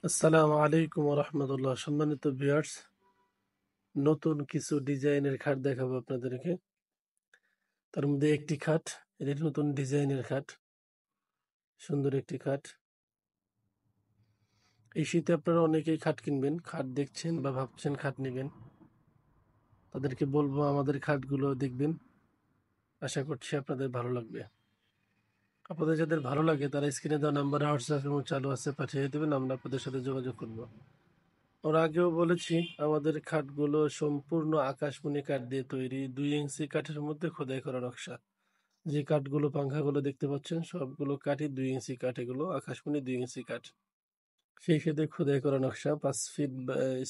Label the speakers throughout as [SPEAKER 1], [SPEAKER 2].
[SPEAKER 1] আসসালামু আলাইকুম রহমতুল্লাহ। সম্মানিত ভিউয়ার্স, নতুন কিছু ডিজাইনের খাট দেখাবো আপনাদেরকে। তার মধ্যে একটি খাট, এটি নতুন ডিজাইনের খাট, সুন্দর একটি খাট। এই শীতে আপনারা অনেকেই খাট কিনবেন, খাট দেখছেন বা ভাবছেন খাট নেবেন, তাদেরকে বলবো আমাদের খাটগুলো দেখবেন। আশা করছি আপনাদের ভালো লাগবে। আপনাদের যাদের ভালো লাগে তারা স্ক্রিনে দেওয়া নাম্বারে হোয়াটসঅ্যাপ এবং চালু আছে পাঠিয়ে দেবেন, আমরা আপনাদের সাথে যোগাযোগ করবো। ওর আগেও বলেছি, আমাদের খাটগুলো সম্পূর্ণ আকাশমণি কাঠ দিয়ে তৈরি, 2 ইঞ্চি কাঠের মধ্যে খোদাই করা নকশা। যে কাঠগুলো পাংখাগুলো দেখতে পাচ্ছেন সবগুলো কাঠই 2 ইঞ্চি কাঠ, এগুলো আকাশমণি 2 ইঞ্চি কাঠ। সেই সাথে খোদাই করা নকশা, 5 ফিট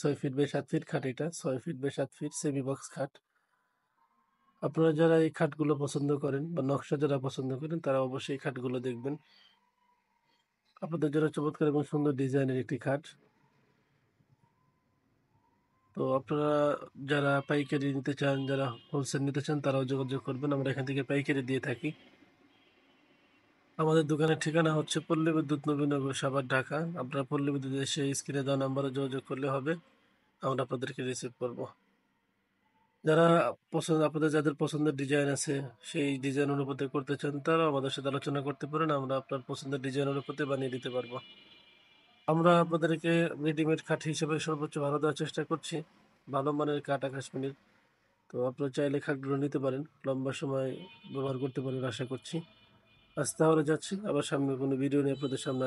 [SPEAKER 1] 6 ফিট বাই 7 ফিট খাট, এটা 6 feet by 7 feet semi box খাট। আপনারা যারা এই খাটগুলো পছন্দ করেন বা নকশা যারা পছন্দ করেন তারা অবশ্যই এই খাটগুলো দেখবেন। আপনাদের জন্য চমৎকার এবং সুন্দর ডিজাইনের একটি খাট। তো আপনারা যারা পাইকারি নিতে চান, যারা হোলসেল নিতে চান, তারাও যোগাযোগ করবেন, আমরা এখান থেকে পাইকারি দিয়ে থাকি। আমাদের দোকানের ঠিকানা হচ্ছে পল্লী বিদ্যুৎ নবীনগর, সাভার, ঢাকা। আপনারা পল্লী বিদ্যুৎ এসে স্ক্রিনে দেওয়া নাম্বারে যোগাযোগ করলে হবে, আমরা আপনাদেরকে রিসিভ করব। যারা আপনাদের যাদের পছন্দের ডিজাইন আছে, সেই ডিজাইন অনুপাতে করতে চান, তারা আমাদের সাথে আলোচনা করতে পারেন, আমরা আপনার পছন্দের ডিজাইন অনুপাতে বানিয়ে দিতে পারবো। আমরা আপনাদেরকে রেডিমেড কাঠ হিসেবে সর্বোচ্চ ভালো দেওয়ার চেষ্টা করছি, ভালো মানের কাঠ আকাশমণির। তো আপনারা চাইলে খাটগুলো নিতে পারেন, লম্বা সময় ব্যবহার করতে পারেন আশা করছি। আজ তাহলে যাচ্ছি, আবার সামনে কোনো ভিডিও নিয়ে আপনাদের সামনে